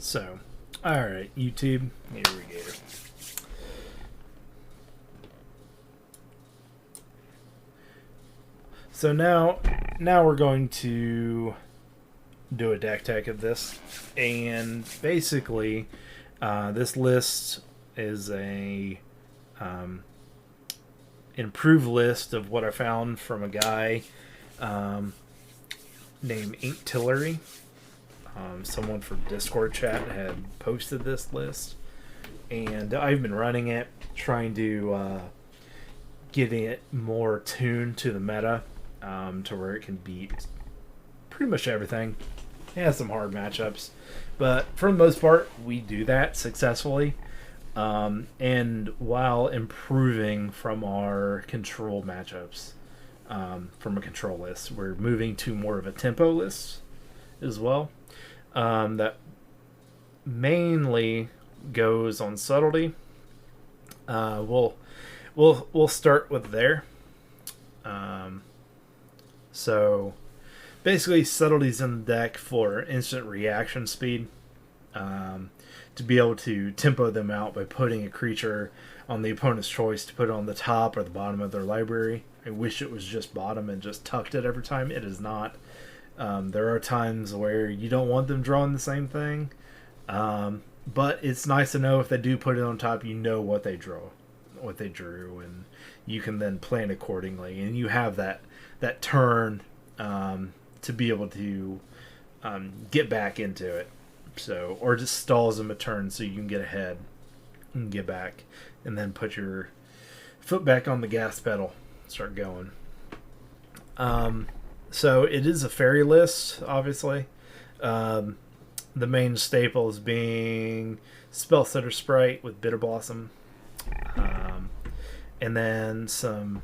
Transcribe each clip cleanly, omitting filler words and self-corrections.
So, alright, YouTube, here we go. So now we're going to do a deck tech of this. And basically, this list is a improved list of what I found from a guy named Inktillery. Someone from Discord chat had posted this list, and I've been running it, trying to get it more tuned to the meta, to where it can beat pretty much everything. It has some hard matchups, but for the most part, we do that successfully. And while improving from our control matchups, from a control list, we're moving to more of a tempo list as well. That mainly goes on subtlety. We'll start with there. So basically, subtlety's in the deck for instant reaction speed. To be able to tempo them out by putting a creature on the opponent's choice to put it on the top or the bottom of their library. I wish it was just bottom and just tucked it every time. It is not. There are times where you don't want them drawing the same thing, but it's nice to know if they do put it on top, you know what they drew, and you can then plan accordingly, and you have that turn to be able to get back into it. So, or just stalls them a turn so you can get ahead and get back, and then put your foot back on the gas pedal, start going. So it is a fairy list, obviously. The main staples being Spellsetter Sprite with Bitter Blossom, and then some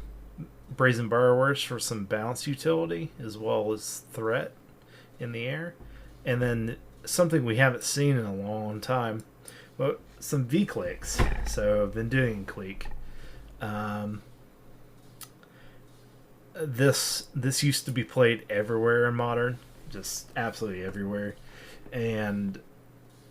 Brazen Borrowers for some bounce utility, as well as threat in the air. And then something we haven't seen in a long time, but some V-clicks. So I've been doing click. This used to be played everywhere in Modern, just absolutely everywhere, and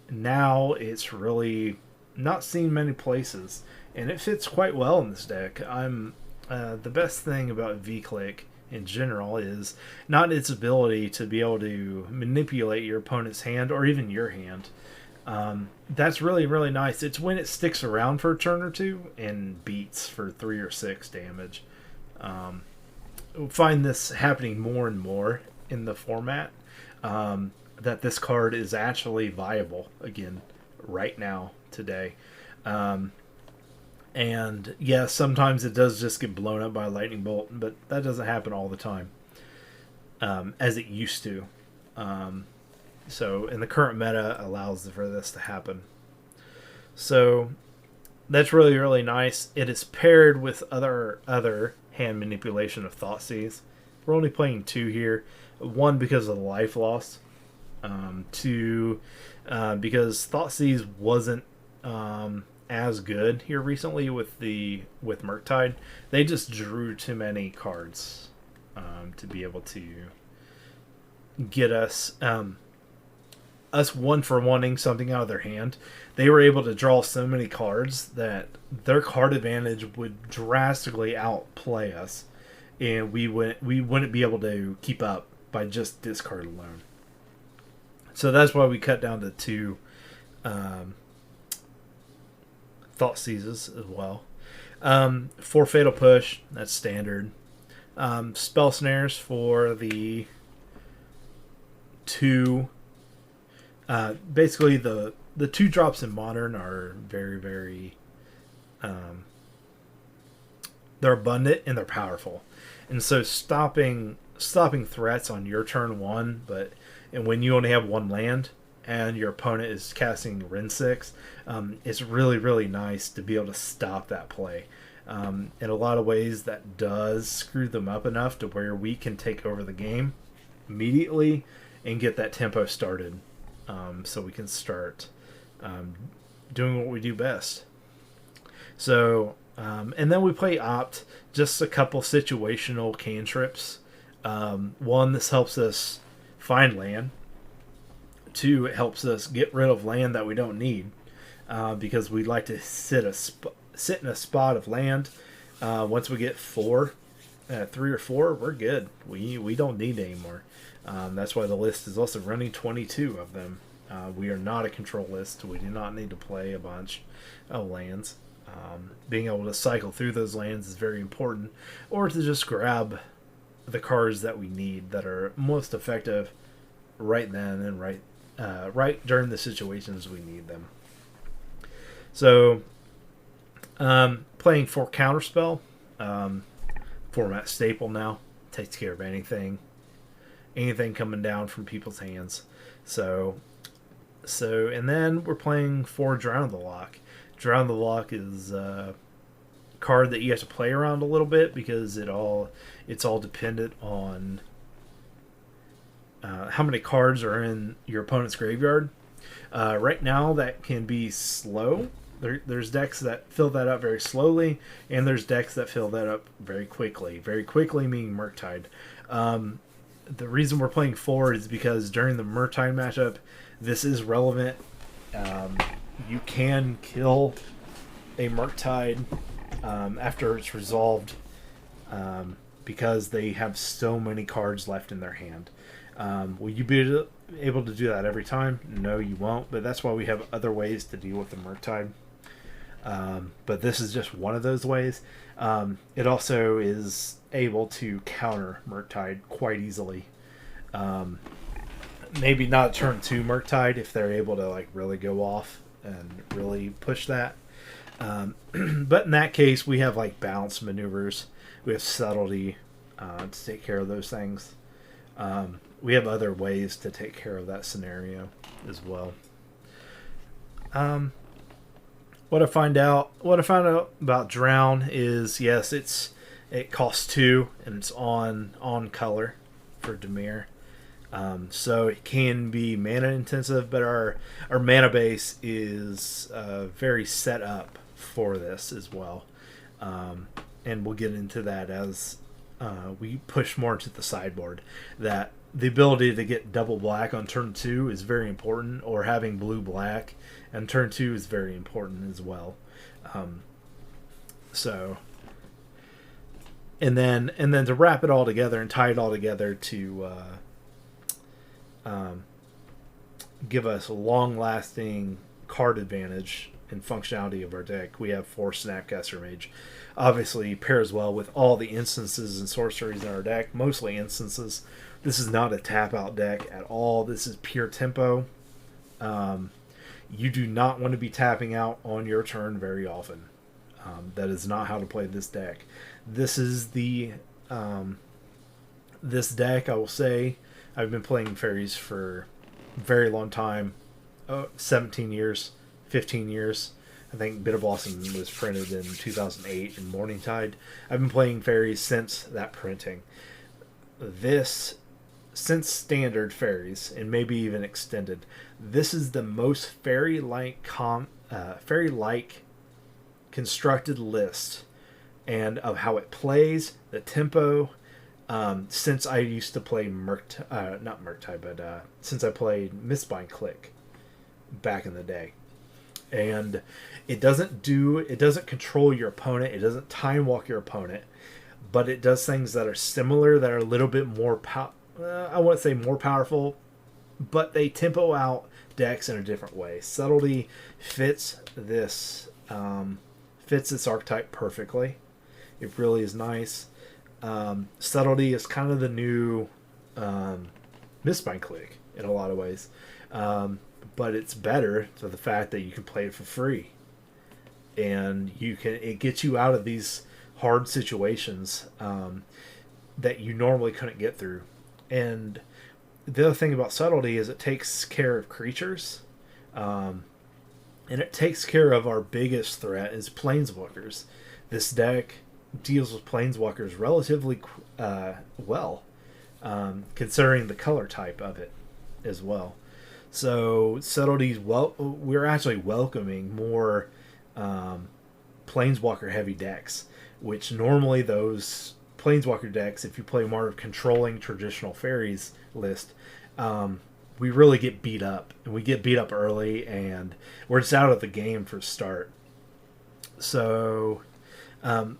now it's really not seen many places, and it fits quite well in this deck. The best thing about V-Click in general is not its ability to be able to manipulate your opponent's hand or even your hand. That's really, really nice. It's when it sticks around for a turn or two and beats for 3 or 6 damage. We'll find this happening more and more in the format, that this card is actually viable again right now, today. And yeah, sometimes it does just get blown up by a lightning bolt, but that doesn't happen all the time, as it used to. So in the current meta allows for this to happen. So that's really, really nice. It is paired with other hand manipulation of Thoughtseize. We're only playing 2 here. 1 because of the life loss. 2 because Thoughtseize wasn't as good here recently with Morningtide. They just drew too many cards to be able to get us one for wanting something out of their hand. They were able to draw so many cards that their card advantage would drastically outplay us, and we wouldn't be able to keep up by just discard alone. So that's why we cut down to 2 Thoughtseizes as well. 4 Fatal Push, that's standard. Spell Snares for the 2. Basically, the 2 drops in Modern are very, very they're abundant and they're powerful, and so stopping threats on your turn 1, and when you only have 1 land and your opponent is casting Ren 6, it's really, really nice to be able to stop that play. In a lot of ways, that does screw them up enough to where we can take over the game immediately and get that tempo started. So we can start doing what we do best. So, and then we play Opt, just a couple situational cantrips. One, this helps us find land. 2, it helps us get rid of land that we don't need, because we like to sit in a spot of land. Once we get 3 or 4, we're good. We don't need any more. That's why the list is also running 22 of them. We are not a control list. We do not need to play a bunch of lands. Being able to cycle through those lands is very important, or to just grab the cards that we need that are most effective right then and right during the situations we need them. So, playing for Counterspell, format staple now, takes care of anything coming down from people's hands. So, and then we're playing for Drown the Lock. Drown the Lock is a card that you have to play around a little bit, because it's all dependent on how many cards are in your opponent's graveyard. Right now, that can be slow. There's decks that fill that up very slowly, and there's decks that fill that up very quickly. Very quickly meaning Murktide. The reason we're playing 4 is because during the Murktide matchup, this is relevant. You can kill a Murktide after it's resolved, because they have so many cards left in their hand. Will you be able to do that every time? No, you won't, but that's why we have other ways to deal with the Murktide. But this is just one of those ways. It also is able to counter Murktide quite easily. Maybe not turn 2 Murktide if they're able to like really go off and really push that. But in that case, we have like balance maneuvers. We have subtlety to take care of those things. We have other ways to take care of that scenario as well. What I found out about Drown is, yes, it costs 2 and it's on color for Dimir. So it can be mana intensive, but our mana base is very set up for this as well. And we'll get into that as we push more into the sideboard. That the ability to get double black on turn 2 is very important, or having blue black on turn 2 is very important as well. And then to wrap it all together and tie it all together to give us a long-lasting card advantage and functionality of our deck, we have 4 Snapcaster Mage. Obviously pairs well with all the instances and sorceries in our deck, mostly instances. This is not a tap-out deck at all. This is pure tempo. You do not want to be tapping out on your turn very often. That is not how to play this deck. This is this deck, I will say, I've been playing Faeries for a very long time. 17 years, 15 years. I think Bitter Blossom was printed in 2008 in Morningtide. I've been playing Faeries since that printing. Since standard Faeries, and maybe even extended, this is the most Faerie-like constructed list, and of how it plays, the tempo, since I used to play since I played Mistbind Click back in the day. And it doesn't control your opponent, it doesn't time walk your opponent, but it does things that are similar, that are a little bit more I wouldn't say more powerful, but they tempo out decks in a different way. Subtlety fits this archetype perfectly. It really is nice. Subtlety is kind of the new Mistbind Click in a lot of ways, but it's better to the fact that you can play it for free, and it gets you out of these hard situations that you normally couldn't get through. And the other thing about Subtlety is it takes care of creatures, and it takes care of our biggest threat is Planeswalkers. This deck deals with Planeswalkers relatively well, considering the color type of it as well. So Subtlety's we're actually welcoming more Planeswalker heavy decks, which normally those Planeswalker decks, if you play more controlling traditional Faeries list, we really get beat up, and we get beat up early, and we're just out of the game for start. So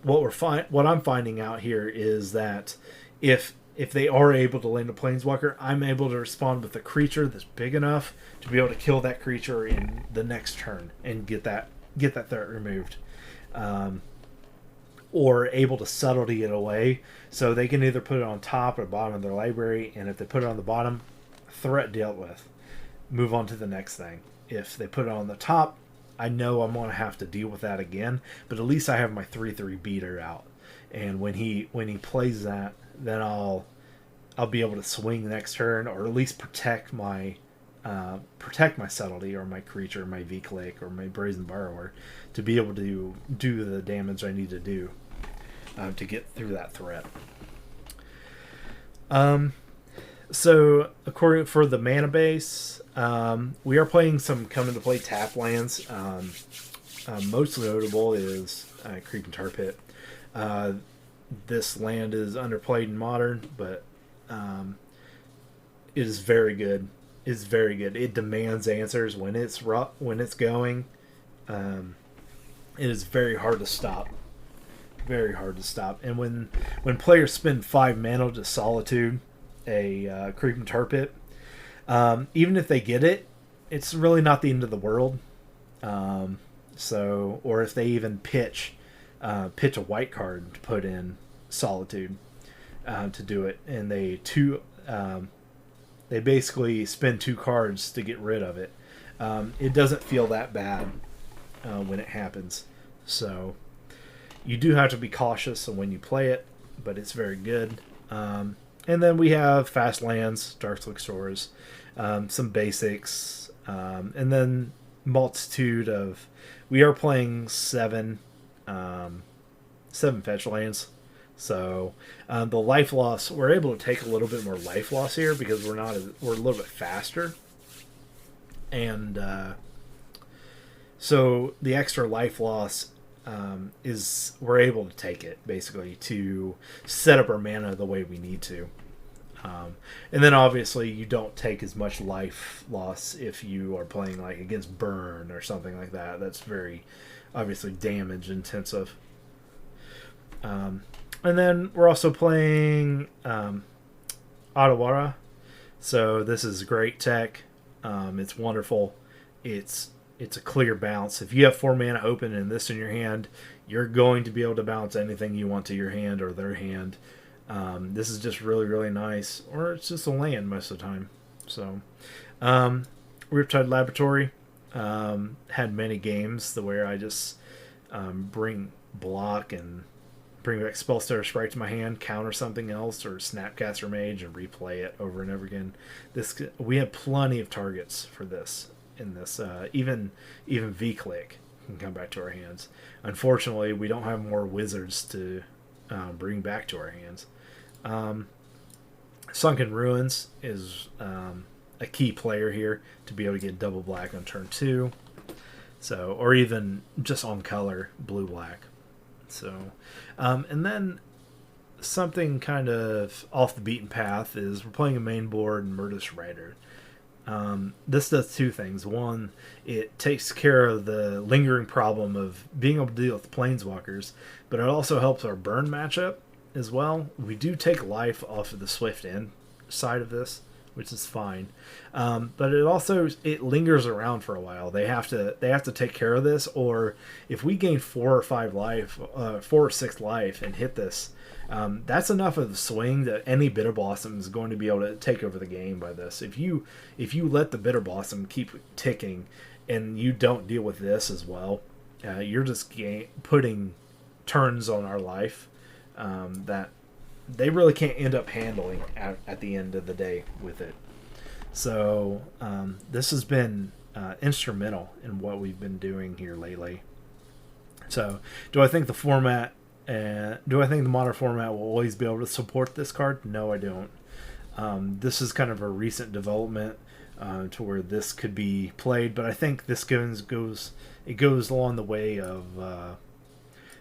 what I'm finding out here is that if they are able to land a planeswalker, I'm able to respond with a creature that's big enough to be able to kill that creature in the next turn and get that threat removed, or able to subtlety it away, so they can either put it on top or bottom of their library, and if they put it on the bottom, threat dealt with, move on to the next thing. If they put it on the top, I know I'm going to have to deal with that again, but at least I have my 3/3 beater out, and when he plays that, then I'll be able to swing the next turn, or at least protect my subtlety, or my creature, my V-Click, or my Brazen Borrower, to be able to do the damage I need to do to get through that threat. So according for the mana base, we are playing some come into play tap lands. Most notable is Creeping Tar Pit. This land is underplayed in Modern, but it is very good. It's very good. It demands answers when it's going. It is very hard to stop. Very hard to stop. And when players spend 5 mana to Solitude a Creeping Tar Pit, even if they get it, it's really not the end of the world. So, or if they even pitch a white card to put in Solitude to do it, and they basically spend 2 cards to get rid of it. It doesn't feel that bad when it happens. So you do have to be cautious when you play it, but it's very good. And then we have fast lands, Darkslick Shores, some basics, and then multitude of. We are playing 7 fetch lands. So the life loss, we're able to take a little bit more life loss here because we're a little bit faster, and so the extra life loss is we're able to take it basically to set up our mana the way we need to. And then obviously you don't take as much life loss if you are playing like against Burn or something like that. That's very obviously damage intensive. And then we're also playing Otawara. So this is great tech. It's wonderful. It's a clear bounce. If you have 4 mana open and this in your hand, you're going to be able to bounce anything you want to your hand or their hand. This is just really, really nice. Or it's just a land most of the time. So, Riptide Laboratory had many games where I just bring block and bring back Spellstutter Sprite to my hand, counter something else, or Snapcaster Mage and replay it over and over again. We have plenty of targets for this. In this, even V-Click can come back to our hands. Unfortunately, we don't have more wizards to bring back to our hands. Sunken Ruins is a key player here to be able to get double black on turn 2. So, or even just on color, blue-black. So, and then something kind of off the beaten path is we're playing a main board Murderous Rider. This does 2 things. One, it takes care of the lingering problem of being able to deal with planeswalkers, but it also helps our burn matchup as well. We do take life off of the Swift End side of this, which is fine, but it lingers around for a while. They have to take care of this, or if we gain 4 or 5 life, 4 or 6 life and hit this. That's enough of the swing that any Bitter Blossom is going to be able to take over the game by this. If you let the Bitter Blossom keep ticking and you don't deal with this as well, you're just putting turns on our life that they really can't end up handling at the end of the day with it. So this has been instrumental in what we've been doing here lately. So do I think the format... do I think the modern format will always be able to support this card? No, I don't. This is kind of a recent development to where this could be played, but I think this goes along the way of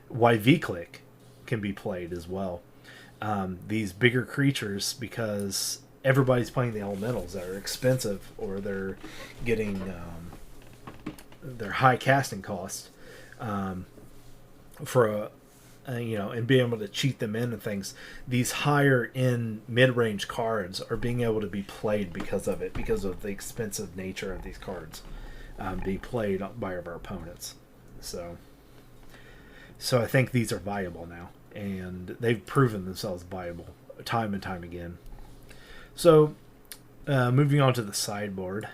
why V-Click can be played as well. These bigger creatures, because everybody's playing the elementals that are expensive, or they're getting their high casting cost for and being able to cheat them in and things. These higher end mid-range cards are being able to be played because of it, because of the expensive nature of these cards being played by our opponents. So I think these are viable now, and they've proven themselves viable time and time again. So moving on to the sideboard.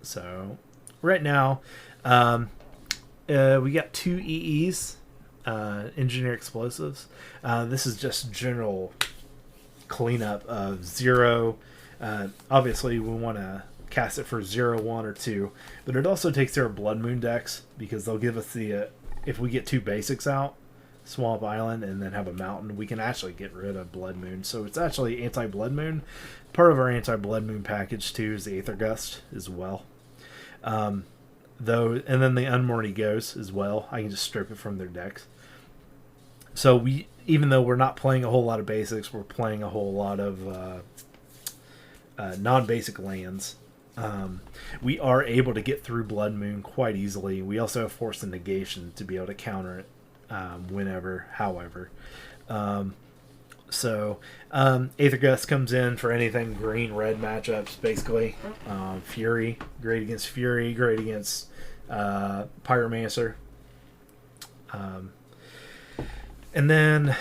So right now we got 2 EEs, engineer explosives. This is just general cleanup of 0. Obviously we want to cast it for 0, 1, or 2, but it also takes care of Blood Moon decks, because they'll give us the if we get 2 basics out, Swamp Island, and then have a mountain, we can actually get rid of Blood Moon. So it's actually anti-Blood Moon. Part of our anti-Blood Moon package too is the Aether Gust as well. And then the Unmorny Ghost as well. I can just strip it from their decks. So even though we're not playing a whole lot of basics, we're playing a whole lot of non-basic lands. We are able to get through Blood Moon quite easily. We also have Force and Negation to be able to counter it whenever, however. Aether Gust comes in for anything green-red matchups, basically. Fury, great against Fury, great against Pyromancer. And then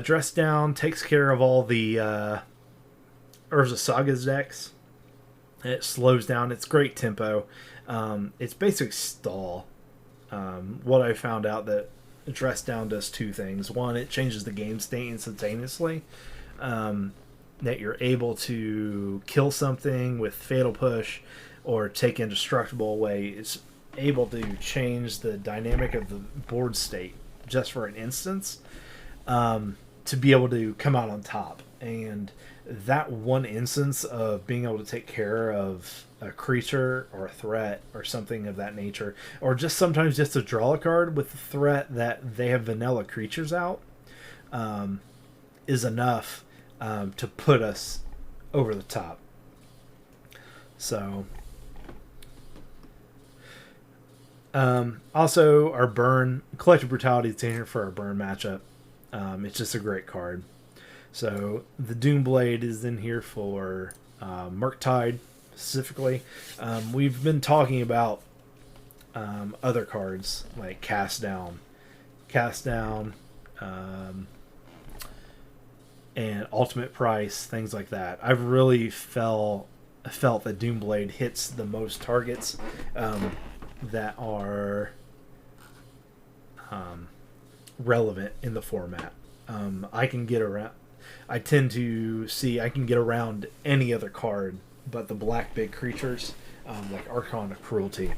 Dress Down takes care of all the Urza Saga's decks. It slows down. It's great tempo. It's basically stall. What I found out that Dress Down does 2 things. One, it changes the game state instantaneously. That you're able to kill something with Fatal Push or take Indestructible away. It's able to change the dynamic of the board state just for an instance, to be able to come out on top. And that one instance of being able to take care of a creature or a threat or something of that nature, or just sometimes just to draw a card with the threat that they have vanilla creatures out, is enough to put us over the top. So also our burn, Collective Brutality is in here for our burn matchup. It's just a great card. So the Doomblade is in here for Morningtide specifically. We've been talking about other cards like Cast Down, and Ultimate Price, things like that. I've really felt that Doomblade hits the most targets that are relevant in the format. I tend to see I can get around any other card but the black big creatures, like Archon of Cruelty.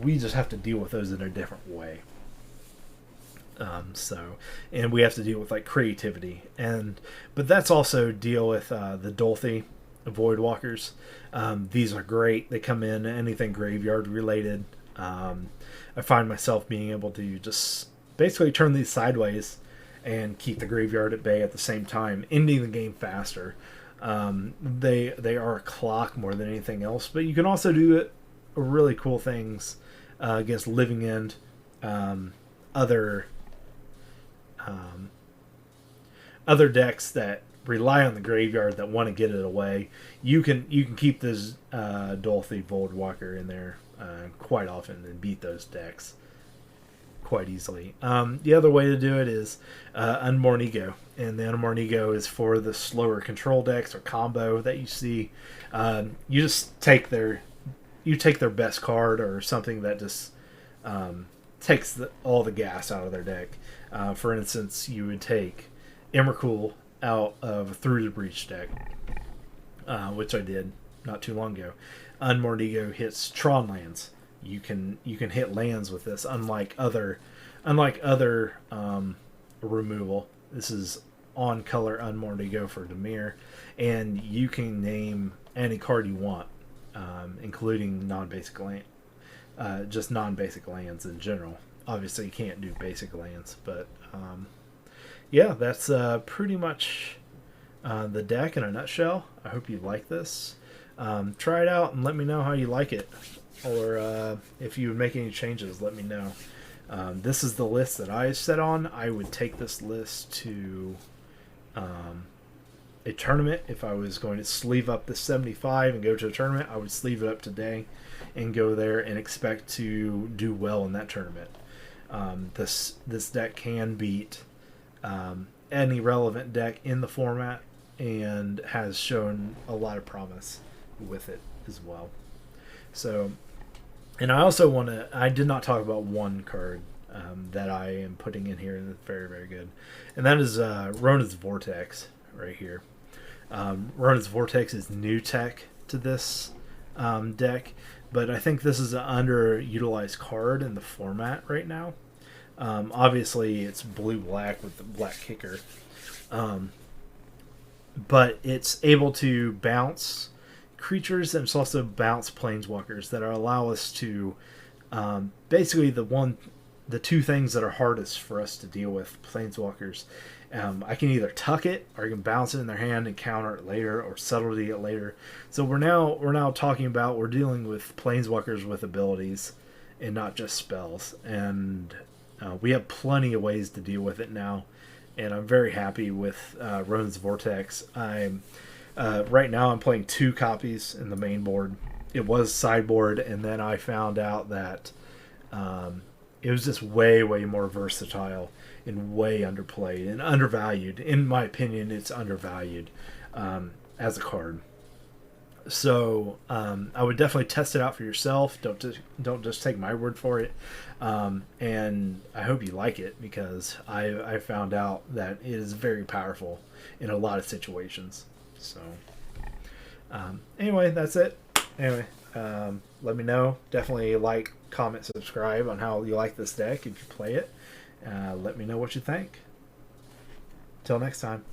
We just have to deal with those in a different way. And we have to deal with like creativity, but that's also deal with the Dolthy Voidwalkers. These are great. They come in anything graveyard related. I find myself being able to just basically turn these sideways and keep the graveyard at bay at the same time, ending the game faster. They are a clock more than anything else, but you can also do it really cool things against Living End, other decks that rely on the graveyard that want to get it away. You can keep this Dolthy Voidwalker in there quite often and beat those decks quite easily. The other way to do it is Unborn Ego, and the Unborn Ego is for the slower control decks or combo that you see. You just take their best card or something that just takes all the gas out of their deck. For instance, you would take Emrakul out of Through the Breach deck, which I did not too long ago. Unborn Ego hits Tron lands. You can hit lands with this, unlike other removal. This is on color Unborn Ego for Dimir, and you can name any card you want, including non-basic land, just non-basic lands in general. Obviously, you can't do basic lands, but yeah, that's pretty much the deck in a nutshell. I hope you like this. Try it out and let me know how you like it, or if you would make any changes, let me know. This is the list that I set on. I would take this list to a tournament. If I was going to sleeve up the 75 and go to a tournament, I would sleeve it up today and go there and expect to do well in that tournament. This deck can beat any relevant deck in the format and has shown a lot of promise with it as well. So, and I also I did not talk about one card that I am putting in here that's very, very good. And that is Rona's Vortex right here. Rona's Vortex is new tech to this deck, but I think this is an underutilized card in the format right now. Obviously, it's blue-black with the black kicker. But it's able to bounce creatures, and it's also bounce planeswalkers that allow us to basically the two things that are hardest for us to deal with, planeswalkers. I can either tuck it, or I can bounce it in their hand and counter it later, or subtlety it later. So we're now talking about, we're dealing with planeswalkers with abilities and not just spells, and we have plenty of ways to deal with it now, and I'm very happy with Rona's Vortex. Right now I'm playing 2 copies in the main board. It was sideboard, and then I found out that it was just way, way more versatile and way underplayed and undervalued. In my opinion, it's undervalued as a card. So I would definitely test it out for yourself. Don't just take my word for it. And I hope you like it, because I found out that it is very powerful in a lot of situations. So anyway, that's it. Anyway, let me know. Definitely like, comment, subscribe on how you like this deck if you play it. Let me know what you think. Till next time.